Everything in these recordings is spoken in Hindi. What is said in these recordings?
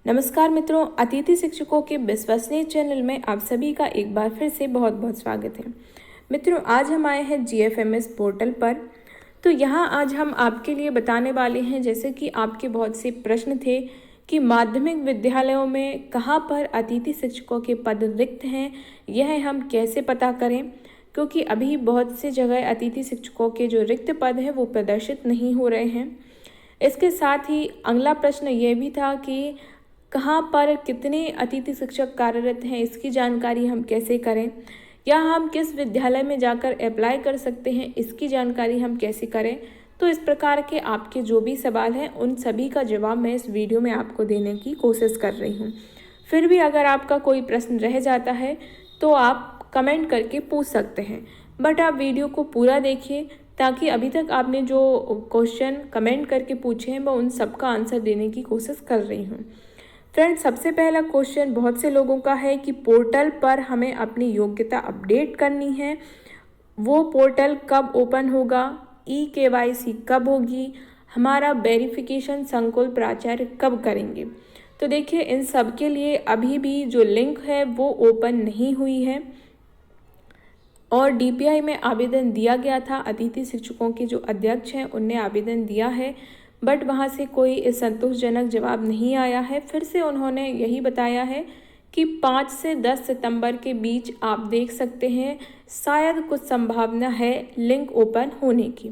नमस्कार मित्रों, अतिथि शिक्षकों के विश्वसनीय चैनल में आप सभी का एक बार फिर से बहुत बहुत स्वागत है। मित्रों, आज हम आए हैं GFMS पोर्टल पर। तो यहाँ आज हम आपके लिए बताने वाले हैं, जैसे कि आपके बहुत से प्रश्न थे कि माध्यमिक विद्यालयों में कहाँ पर अतिथि शिक्षकों के पद रिक्त हैं, यह हम कैसे पता करें, क्योंकि अभी बहुत सी जगह अतिथि शिक्षकों के जो रिक्त पद हैं वो प्रदर्शित नहीं हो रहे हैं। इसके साथ ही अगला प्रश्न ये भी था कि कहाँ पर कितने अतिथि शिक्षक कार्यरत हैं, इसकी जानकारी हम कैसे करें, या हम किस विद्यालय में जाकर अप्लाई कर सकते हैं, इसकी जानकारी हम कैसे करें। तो इस प्रकार के आपके जो भी सवाल हैं उन सभी का जवाब मैं इस वीडियो में आपको देने की कोशिश कर रही हूँ। फिर भी अगर आपका कोई प्रश्न रह जाता है तो आप कमेंट करके पूछ सकते हैं, बट आप वीडियो को पूरा देखिए ताकि अभी तक आपने जो क्वेश्चन कमेंट करके पूछे हैं मैं उन सब का आंसर देने की कोशिश कर रही हूँ। फ्रेंड्स, सबसे पहला क्वेश्चन बहुत से लोगों का है कि पोर्टल पर हमें अपनी योग्यता अपडेट करनी है, वो पोर्टल कब ओपन होगा, KYC कब होगी, हमारा वेरिफिकेशन संकुल प्राचार्य कब करेंगे। तो देखिए, इन सब के लिए अभी भी जो लिंक है वो ओपन नहीं हुई है और DPI में आवेदन दिया गया था। अतिथि शिक्षकों के जो अध्यक्ष हैं उनने आवेदन दिया है, बट वहाँ से कोई संतोषजनक जवाब नहीं आया है। फिर से उन्होंने यही बताया है कि 5 से 10 सितंबर के बीच आप देख सकते हैं, शायद कुछ संभावना है लिंक ओपन होने की।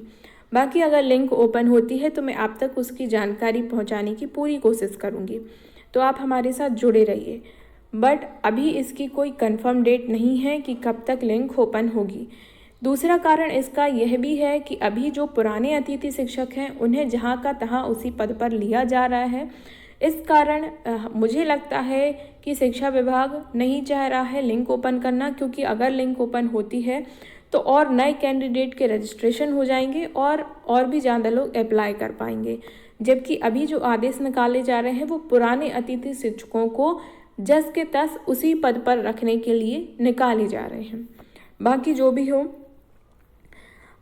बाकी अगर लिंक ओपन होती है तो मैं आप तक उसकी जानकारी पहुंचाने की पूरी कोशिश करूंगी, तो आप हमारे साथ जुड़े रहिए। बट अभी इसकी कोई कंफर्म डेट नहीं है कि कब तक लिंक ओपन होगी। दूसरा कारण इसका यह भी है कि अभी जो पुराने अतिथि शिक्षक हैं उन्हें जहां का तहां उसी पद पर लिया जा रहा है। इस कारण मुझे लगता है कि शिक्षा विभाग नहीं चाह रहा है लिंक ओपन करना, क्योंकि अगर लिंक ओपन होती है तो और नए कैंडिडेट के रजिस्ट्रेशन हो जाएंगे और भी ज़्यादा लोग अप्लाई कर पाएंगे। जबकि अभी जो आदेश निकाले जा रहे हैं वो पुराने अतिथि शिक्षकों को जस के तस उसी पद पर रखने के लिए निकाले जा रहे हैं। बाकी जो भी हो,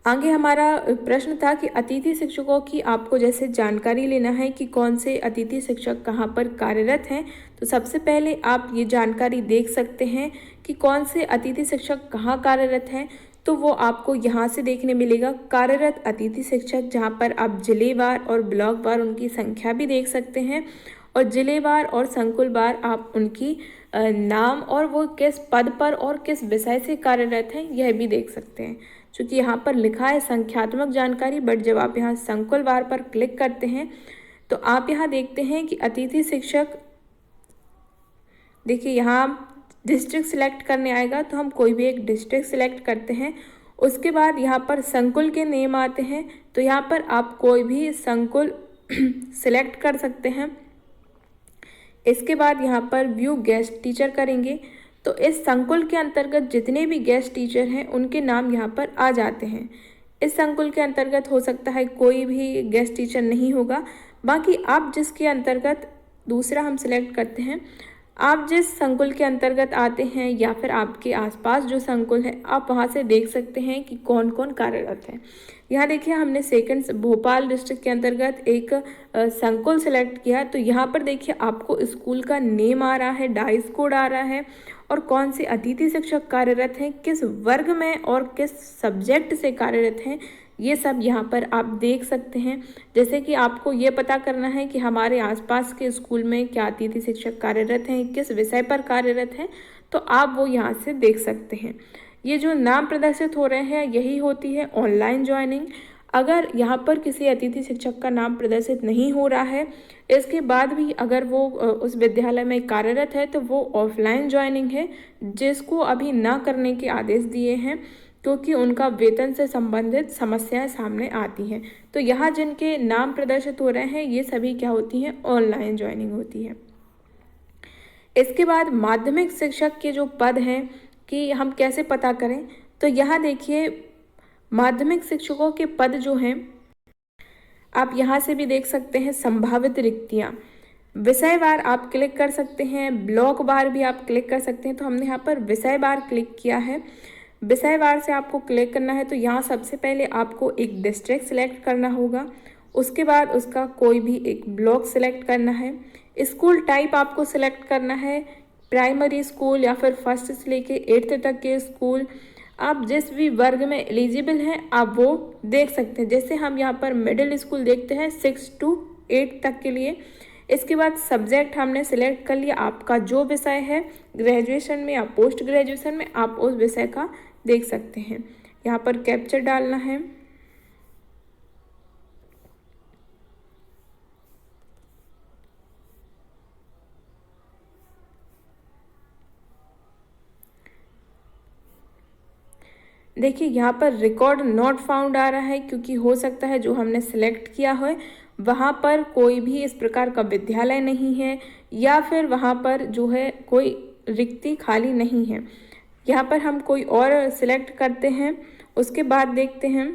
आगे हमारा प्रश्न था कि अतिथि शिक्षकों की आपको जैसे जानकारी लेना है कि कौन से अतिथि शिक्षक कहाँ पर कार्यरत हैं। तो सबसे पहले आप ये जानकारी देख सकते हैं कि कौन से अतिथि शिक्षक कहाँ कार्यरत हैं। तो वो आपको यहाँ से देखने मिलेगा, कार्यरत अतिथि शिक्षक, जहाँ पर आप जिलेवार और ब्लॉकवार उनकी संख्या भी देख सकते हैं, और जिलेवार और संकुलवार आप उनकी नाम और वो किस पद पर और किस विषय से कार्यरत हैं यह भी देख सकते हैं। चूँकि यहाँ पर लिखा है संख्यात्मक जानकारी, बट जब आप यहाँ संकुलवार पर क्लिक करते हैं तो आप यहाँ देखते हैं कि अतिथि शिक्षक, देखिए यहाँ डिस्ट्रिक्ट सिलेक्ट करने आएगा, तो हम कोई भी एक डिस्ट्रिक्ट सिलेक्ट करते हैं। उसके बाद यहाँ पर संकुल के नेम आते हैं, तो यहाँ पर आप कोई भी संकुल सिलेक्ट कर सकते हैं। इसके बाद यहाँ पर व्यू गेस्ट टीचर करेंगे, तो इस संकुल के अंतर्गत जितने भी गेस्ट टीचर हैं उनके नाम यहाँ पर आ जाते हैं। इस संकुल के अंतर्गत हो सकता है कोई भी गेस्ट टीचर नहीं होगा। बाकी आप जिसके अंतर्गत, दूसरा हम सिलेक्ट करते हैं, आप जिस संकुल के अंतर्गत आते हैं या फिर आपके आसपास जो संकुल है आप वहाँ से देख सकते हैं कि कौन कौन कार्यरत है। यहाँ देखिए, हमने सेकंड भोपाल डिस्ट्रिक्ट के अंतर्गत एक संकुल सेलेक्ट किया, तो यहाँ पर देखिए आपको स्कूल का नेम आ रहा है, डाइस कोड आ रहा है, और कौन से अतिथि शिक्षक कार्यरत हैं, किस वर्ग में और किस सब्जेक्ट से कार्यरत हैं, ये सब यहाँ पर आप देख सकते हैं। जैसे कि आपको ये पता करना है कि हमारे आसपास के स्कूल में क्या अतिथि शिक्षक कार्यरत हैं, किस विषय पर कार्यरत हैं, तो आप वो यहाँ से देख सकते हैं। ये जो नाम प्रदर्शित हो रहे हैं यही होती है ऑनलाइन ज्वाइनिंग। अगर यहाँ पर किसी अतिथि शिक्षक का नाम प्रदर्शित नहीं हो रहा है, इसके बाद भी अगर वो उस विद्यालय में कार्यरत है, तो वो ऑफलाइन ज्वाइनिंग है, जिसको अभी ना करने के आदेश दिए हैं, क्योंकि उनका वेतन से संबंधित समस्याएं सामने आती हैं। तो यहाँ जिनके नाम प्रदर्शित हो रहे हैं ये सभी क्या होती हैं, ऑनलाइन ज्वाइनिंग होती है। इसके बाद माध्यमिक शिक्षक के जो पद हैं कि हम कैसे पता करें, तो यहाँ देखिए माध्यमिक शिक्षकों के पद जो हैं आप यहाँ से भी देख सकते हैं, संभावित रिक्तियाँ। विषयवार आप क्लिक कर सकते हैं, ब्लॉक वार भी आप क्लिक कर सकते हैं। तो हमने यहाँ पर विषयवार क्लिक किया है। विषयवार से आपको क्लिक करना है, तो यहाँ सबसे पहले आपको एक डिस्ट्रिक्ट सिलेक्ट करना होगा, उसके बाद उसका कोई भी एक ब्लॉक सिलेक्ट करना है। स्कूल टाइप आपको सिलेक्ट करना है, प्राइमरी स्कूल या फिर फर्स्ट से लेके 8th तक के स्कूल। आप जिस भी वर्ग में एलिजिबल हैं आप वो देख सकते हैं। जैसे हम यहाँ पर मिडिल स्कूल देखते हैं 6 to 8 तक के लिए। इसके बाद सब्जेक्ट हमने सिलेक्ट कर लिया, आपका जो विषय है ग्रेजुएशन में या पोस्ट ग्रेजुएशन में आप उस विषय का देख सकते हैं। यहाँ पर कैप्चर डालना है। देखिए यहाँ पर रिकॉर्ड नॉट फाउंड आ रहा है, क्योंकि हो सकता है जो हमने सेलेक्ट किया है वहाँ पर कोई भी इस प्रकार का विद्यालय नहीं है, या फिर वहाँ पर जो है कोई रिक्ति खाली नहीं है। यहाँ पर हम कोई और सिलेक्ट करते हैं, उसके बाद देखते हैं।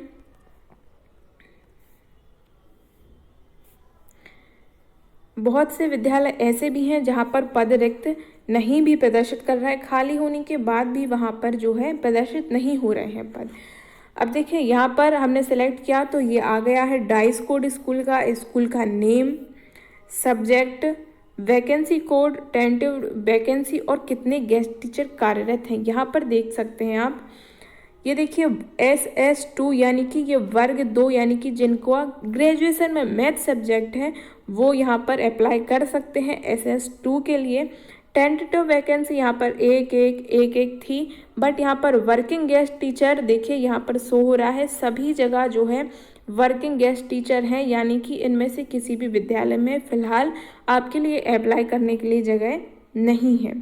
बहुत से विद्यालय ऐसे भी हैं जहाँ पर पद रिक्त नहीं भी प्रदर्शित कर रहा है, खाली होने के बाद भी वहाँ पर जो है प्रदर्शित नहीं हो रहे हैं पद। अब देखिए यहाँ पर हमने सेलेक्ट किया तो ये आ गया है डाइस कोड स्कूल का name, subject, vacancy code, tentative vacancy और कितने गेस्ट टीचर कार्यरत हैं। यहाँ पर देख सकते हैं आप, ये देखिए SS2 यानी कि ये वर्ग 2 यानी कि जिनको ग्रेजुएशन में मैथ सब्जेक्ट है वो यहाँ पर अप्लाई कर सकते हैं SS2 के लिए। टेंटेटिव वैकेंसी यहाँ पर एक थी, बट यहाँ पर वर्किंग गेस्ट टीचर देखिए यहाँ पर शो हो रहा है, सभी जगह जो है वर्किंग गेस्ट टीचर हैं, यानी कि इनमें से किसी भी विद्यालय में फ़िलहाल आपके लिए अप्लाई करने के लिए जगह नहीं है।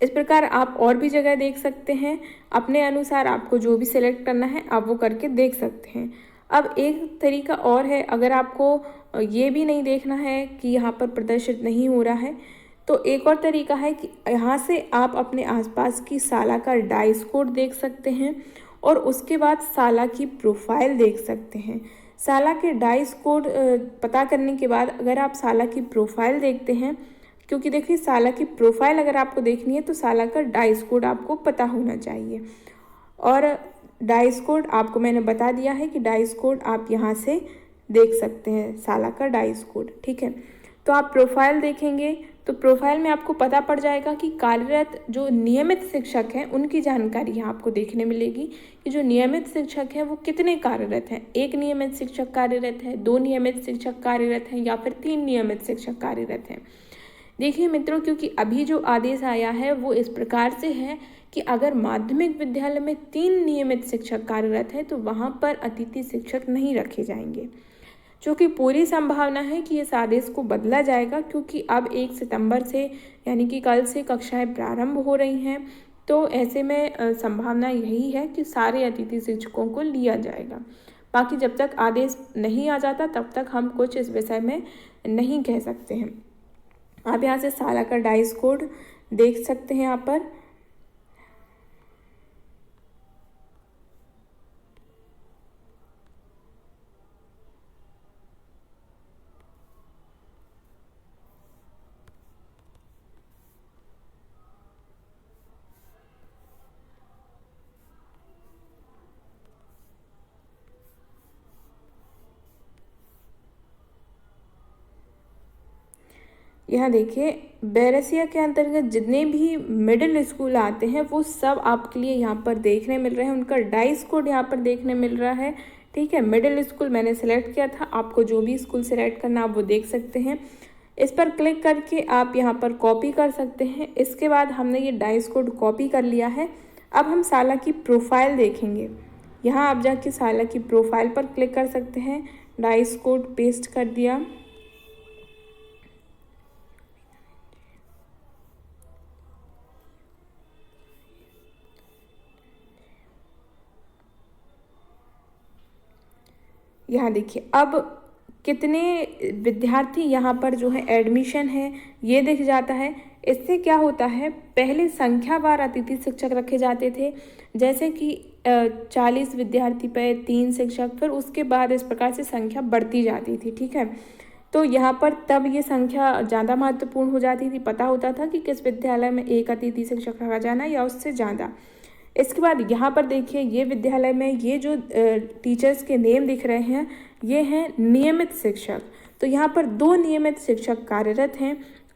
इस प्रकार आप और भी जगह देख सकते हैं, अपने अनुसार आपको जो भी सिलेक्ट करना है आप वो करके देख सकते हैं। अब एक तरीका और है, अगर आपको ये भी नहीं देखना है कि यहाँ पर प्रदर्शित नहीं हो रहा है, तो एक और तरीका है कि यहाँ से आप अपने आसपास की शाला का डाइस कोड देख सकते हैं और उसके बाद शाला की प्रोफाइल देख सकते हैं। शाला के डाइस कोड पता करने के बाद अगर आप शाला की प्रोफाइल देखते हैं, क्योंकि देखिए शाला की प्रोफाइल अगर आपको देखनी है तो शाला का डाइस कोड आपको पता होना चाहिए। और डाइस कोड आपको मैंने बता दिया है कि डाइस कोड आप यहाँ से देख सकते हैं, शाला का डाइस कोड, ठीक है। तो आप प्रोफाइल देखेंगे तो प्रोफाइल में आपको पता पड़ जाएगा कि कार्यरत जो नियमित शिक्षक हैं उनकी जानकारी यहाँ आपको देखने मिलेगी कि जो नियमित शिक्षक हैं वो कितने कार्यरत हैं। 1 नियमित शिक्षक कार्यरत है, 2 नियमित शिक्षक कार्यरत हैं या फिर 3 नियमित शिक्षक कार्यरत हैं। देखिए मित्रों, क्योंकि अभी जो आदेश आया है वो इस प्रकार से है कि अगर माध्यमिक विद्यालय में 3 नियमित शिक्षक कार्यरत हैं तो वहाँ पर अतिथि शिक्षक नहीं रखे जाएंगे, जो कि पूरी संभावना है कि इस आदेश को बदला जाएगा, क्योंकि अब 1 सितंबर से यानी कि कल से कक्षाएं प्रारंभ हो रही हैं। तो ऐसे में संभावना यही है कि सारे अतिथि शिक्षकों को लिया जाएगा। बाकी जब तक आदेश नहीं आ जाता तब तक हम कुछ इस विषय में नहीं कह सकते हैं। आप यहाँ से शाला का डाइस कोड देख सकते हैं यहाँ पर। यहाँ देखिए बैरसिया के अंतर्गत जितने भी मिडिल स्कूल आते हैं वो सब आपके लिए यहाँ पर देखने मिल रहे हैं, उनका डाइस कोड यहाँ पर देखने मिल रहा है, ठीक है। मिडिल स्कूल मैंने सेलेक्ट किया था, आपको जो भी स्कूल सेलेक्ट करना आप वो देख सकते हैं। इस पर क्लिक करके आप यहाँ पर कॉपी कर सकते हैं। इसके बाद हमने ये डाइस कोड कॉपी कर लिया है। अब हम शाला की प्रोफाइल देखेंगे। यहाँ आप जाके शाला की प्रोफाइल पर क्लिक कर सकते हैं। डाइस कोड पेस्ट कर दिया। यहाँ देखिए अब कितने विद्यार्थी यहाँ पर जो है एडमिशन है ये दिख जाता है। इससे क्या होता है, पहले संख्यावार अतिथि शिक्षक रखे जाते थे, जैसे कि 40 विद्यार्थी पे 3 शिक्षक, फिर उसके बाद इस प्रकार से संख्या बढ़ती जाती थी, ठीक है। तो यहाँ पर तब ये संख्या ज़्यादा महत्वपूर्ण हो जाती थी, पता होता था कि किस विद्यालय में 1 अतिथि शिक्षक रखा जाना या उससे ज़्यादा। इसके बाद यहाँ पर देखिए ये विद्यालय में ये जो टीचर्स के नेम दिख रहे हैं ये हैं नियमित शिक्षक। तो यहाँ पर 2 नियमित शिक्षक कार्यरत हैं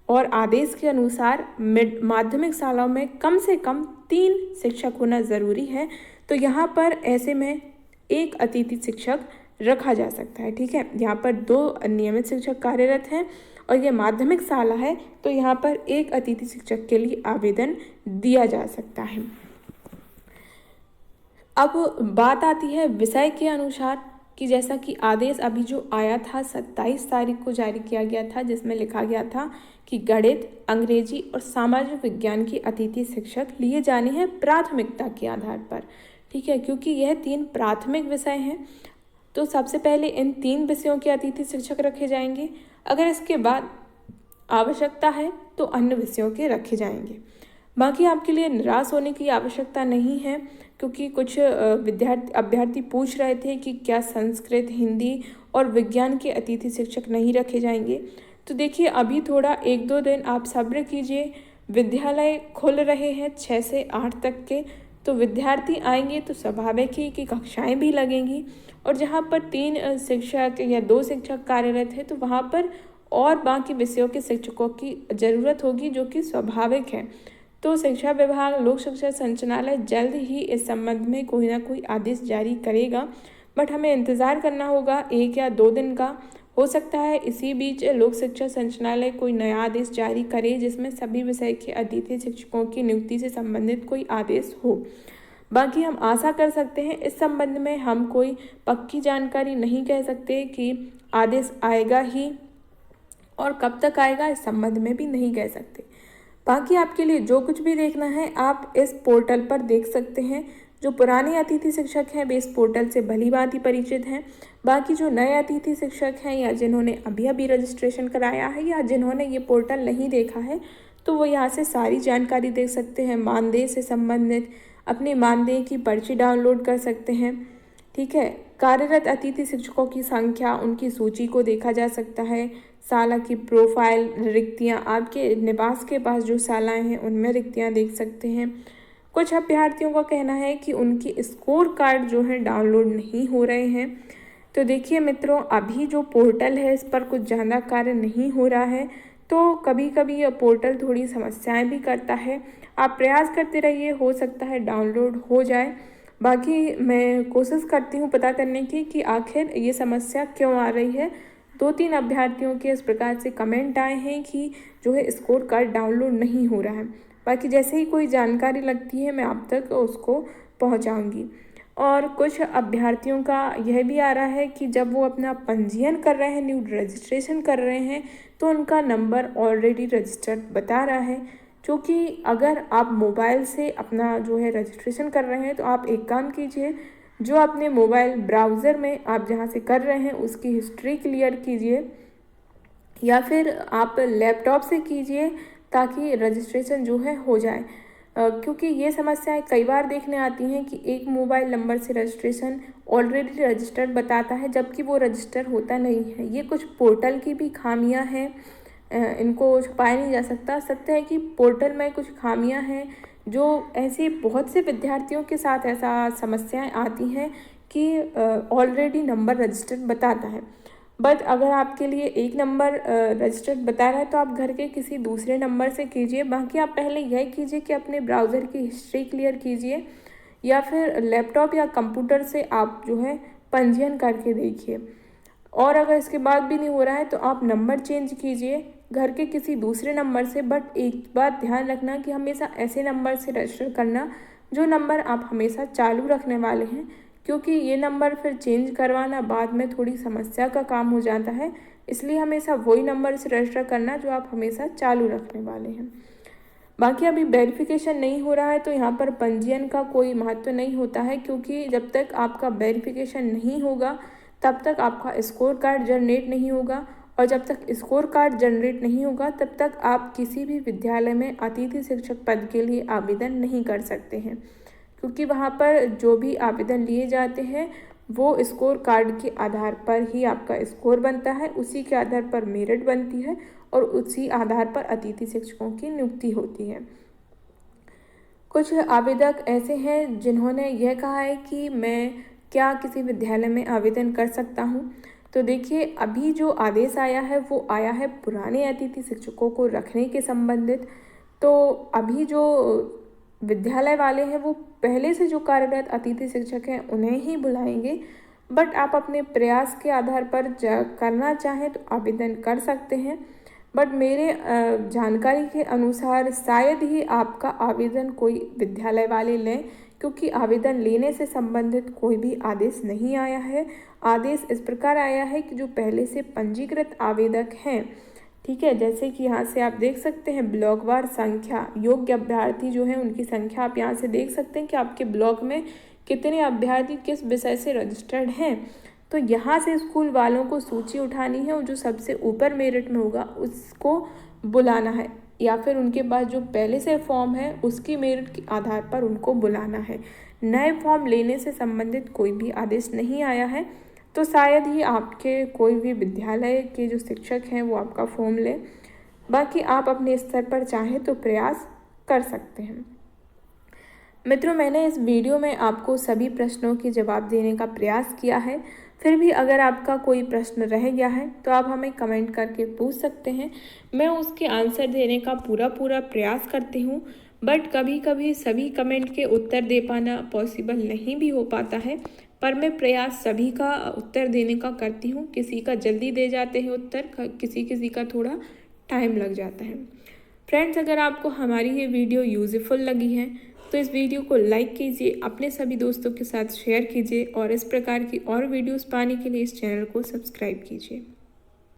और आदेश के अनुसार माध्यमिक शालाओं में कम से कम 3 शिक्षक होना ज़रूरी है। तो यहाँ पर ऐसे में एक अतिथि शिक्षक रखा जा सकता है। ठीक है, यहाँ पर 2 नियमित शिक्षक कार्यरत हैं और ये माध्यमिक शाला है, तो यहाँ पर एक अतिथि शिक्षक के लिए आवेदन दिया जा सकता है। अब बात आती है विषय के अनुसार कि जैसा कि आदेश अभी जो आया था 27 तारीख को जारी किया गया था, जिसमें लिखा गया था कि गणित, अंग्रेजी और सामाजिक विज्ञान की अतिथि शिक्षक लिए जाने हैं प्राथमिकता के आधार पर। ठीक है, क्योंकि यह 3 प्राथमिक विषय हैं, तो सबसे पहले इन 3 विषयों के अतिथि शिक्षक रखे जाएंगे। अगर इसके बाद आवश्यकता है तो अन्य विषयों के रखे जाएंगे। बाकी आपके लिए निराश होने की आवश्यकता नहीं है, क्योंकि कुछ अभ्यर्थी पूछ रहे थे कि क्या संस्कृत, हिंदी और विज्ञान के अतिथि शिक्षक नहीं रखे जाएंगे। तो देखिए, अभी थोड़ा 1-2 दिन आप सब्र कीजिए। विद्यालय खुल रहे हैं 6 से 8 तक के, तो विद्यार्थी आएंगे तो स्वाभाविक ही कि कक्षाएं भी लगेंगी, और जहाँ पर 3 शिक्षक या 2 शिक्षक कार्यरत है तो वहाँ पर और बाकी विषयों के शिक्षकों की ज़रूरत होगी, जो कि स्वाभाविक है। तो शिक्षा विभाग, लोक शिक्षा संचालनालय जल्द ही इस संबंध में कोई ना कोई आदेश जारी करेगा, बट हमें इंतज़ार करना होगा 1 या 2 दिन का। हो सकता है इसी बीच लोक शिक्षा संचालनालय कोई नया आदेश जारी करे, जिसमें सभी विषय के अतिथि शिक्षकों की नियुक्ति से संबंधित कोई आदेश हो। बाकी हम आशा कर सकते हैं, इस संबंध में हम कोई पक्की जानकारी नहीं कह सकते कि आदेश आएगा ही, और कब तक आएगा इस संबंध में भी नहीं कह सकते। बाकी आपके लिए जो कुछ भी देखना है आप इस पोर्टल पर देख सकते हैं। जो पुराने अतिथि शिक्षक हैं वे इस पोर्टल से भलीभांति परिचित हैं। बाकी जो नए अतिथि शिक्षक हैं या जिन्होंने अभी अभी रजिस्ट्रेशन कराया है या जिन्होंने ये पोर्टल नहीं देखा है, तो वो यहाँ से सारी जानकारी देख सकते हैं। मानदेय से संबंधित अपने मानदेय की पर्ची डाउनलोड कर सकते हैं। ठीक है, कार्यरत अतिथि शिक्षकों की संख्या, उनकी सूची को देखा जा सकता है। शाला की प्रोफाइल, रिक्तियाँ, आपके निवास के पास जो शालाएं हैं उनमें रिक्तियाँ देख सकते हैं। कुछ अभ्यर्थियों का कहना है कि उनकी स्कोर कार्ड जो है डाउनलोड नहीं हो रहे हैं। तो देखिए मित्रों, अभी जो पोर्टल है इस पर कुछ ज़्यादा कार्य नहीं हो रहा है, तो कभी कभी यह पोर्टल थोड़ी समस्याएं भी करता है। आप प्रयास करते रहिए, हो सकता है डाउनलोड हो जाए। बाकी मैं कोशिश करती हूँ पता करने की कि आखिर ये समस्या क्यों आ रही है। 2-3 अभ्यर्थियों के इस प्रकार से कमेंट आए हैं कि जो है स्कोर कार्ड डाउनलोड नहीं हो रहा है। बाकी जैसे ही कोई जानकारी लगती है मैं आप तक उसको पहुंचाऊंगी। और कुछ अभ्यर्थियों का यह भी आ रहा है कि जब वो अपना पंजीयन कर रहे हैं, न्यू रजिस्ट्रेशन कर रहे हैं, तो उनका नंबर ऑलरेडी रजिस्टर्ड बता रहा है। क्योंकि अगर आप मोबाइल से अपना जो है रजिस्ट्रेशन कर रहे हैं तो आप एक काम कीजिए, जो अपने मोबाइल ब्राउज़र में आप जहाँ से कर रहे हैं उसकी हिस्ट्री क्लियर कीजिए, या फिर आप लैपटॉप से कीजिए ताकि रजिस्ट्रेशन जो है हो जाए। क्योंकि ये समस्याएं कई बार देखने आती हैं कि एक मोबाइल नंबर से रजिस्ट्रेशन ऑलरेडी रजिस्टर्ड बताता है, जबकि वो रजिस्टर होता नहीं है। ये कुछ पोर्टल की भी खामियां हैं, इनको छुपाया नहीं जा सकता। सत्य है कि पोर्टल में कुछ खामियां हैं, जो ऐसे बहुत से विद्यार्थियों के साथ ऐसा समस्याएं आती हैं कि ऑलरेडी नंबर रजिस्टर्ड बताता है, बट अगर आपके लिए एक नंबर रजिस्टर्ड बता रहा है तो आप घर के किसी दूसरे नंबर से कीजिए। बाकी आप पहले यह कीजिए कि अपने ब्राउज़र की हिस्ट्री क्लियर कीजिए, या फिर लैपटॉप या कंप्यूटर से आप जो है पंजीयन करके देखिए। और अगर इसके बाद भी नहीं हो रहा है तो आप नंबर चेंज कीजिए घर के किसी दूसरे नंबर से। बट एक बात ध्यान रखना कि हमेशा ऐसे नंबर से रजिस्टर करना जो नंबर आप हमेशा चालू रखने वाले हैं, क्योंकि ये नंबर फिर चेंज करवाना बाद में थोड़ी समस्या का काम हो जाता है। इसलिए हमेशा वही नंबर से रजिस्टर करना जो आप हमेशा चालू रखने वाले हैं। बाकी अभी वेरिफिकेशन नहीं हो रहा है तो यहाँ पर पंजीयन का कोई महत्व नहीं होता है, क्योंकि जब तक आपका वेरिफिकेशन नहीं होगा तब तक आपका स्कोर कार्ड जनरेट नहीं होगा, और जब तक स्कोर कार्ड जनरेट नहीं होगा तब तक आप किसी भी विद्यालय में अतिथि शिक्षक पद के लिए आवेदन नहीं कर सकते हैं। क्योंकि वहाँ पर जो भी आवेदन लिए जाते हैं वो स्कोर कार्ड के आधार पर ही आपका स्कोर बनता है, उसी के आधार पर मेरिट बनती है और उसी आधार पर अतिथि शिक्षकों की नियुक्ति होती है। कुछ आवेदक ऐसे हैं जिन्होंने यह कहा है कि मैं क्या किसी विद्यालय में आवेदन कर सकता हूँ। तो देखिए अभी जो आदेश आया है वो आया है पुराने अतिथि शिक्षकों को रखने के संबंधित। तो अभी जो विद्यालय वाले हैं वो पहले से जो कार्यरत अतिथि शिक्षक हैं उन्हें ही बुलाएंगे, बट आप अपने प्रयास के आधार पर करना चाहें तो आवेदन कर सकते हैं। बट मेरे जानकारी के अनुसार शायद ही आपका आवेदन कोई विद्यालय वाले लें, क्योंकि आवेदन लेने से संबंधित कोई भी आदेश नहीं आया है। आदेश इस प्रकार आया है कि जो पहले से पंजीकृत आवेदक हैं, ठीक है, जैसे कि यहाँ से आप देख सकते हैं ब्लॉकवार संख्या, योग्य अभ्यर्थी जो है उनकी संख्या आप यहाँ से देख सकते हैं कि आपके ब्लॉक में कितने अभ्यर्थी किस विषय से रजिस्टर्ड हैं। तो यहाँ से स्कूल वालों को सूची उठानी है और जो सबसे ऊपर मेरिट में होगा उसको बुलाना है, या फिर उनके पास जो पहले से फॉर्म है उसकी मेरिट के आधार पर उनको बुलाना है। नए फॉर्म लेने से संबंधित कोई भी आदेश नहीं आया है, तो शायद ही आपके कोई भी विद्यालय के जो शिक्षक हैं वो आपका फॉर्म लें। बाकी आप अपने स्तर पर चाहें तो प्रयास कर सकते हैं। मित्रों, मैंने इस वीडियो में आपको सभी प्रश्नों के जवाब देने का प्रयास किया है। फिर भी अगर आपका कोई प्रश्न रह गया है तो आप हमें कमेंट करके पूछ सकते हैं, मैं उसके आंसर देने का पूरा प्रयास करती हूँ। बट कभी कभी सभी कमेंट के उत्तर दे पाना पॉसिबल नहीं भी हो पाता है, पर मैं प्रयास सभी का उत्तर देने का करती हूँ। किसी का जल्दी दे जाते हैं उत्तर, किसी का थोड़ा टाइम लग जाता है। फ्रेंड्स, अगर आपको हमारी ये वीडियो यूज़फुल लगी है तो इस वीडियो को लाइक कीजिए, अपने सभी दोस्तों के साथ शेयर कीजिए और इस प्रकार की और वीडियोस पाने के लिए इस चैनल को सब्सक्राइब कीजिए।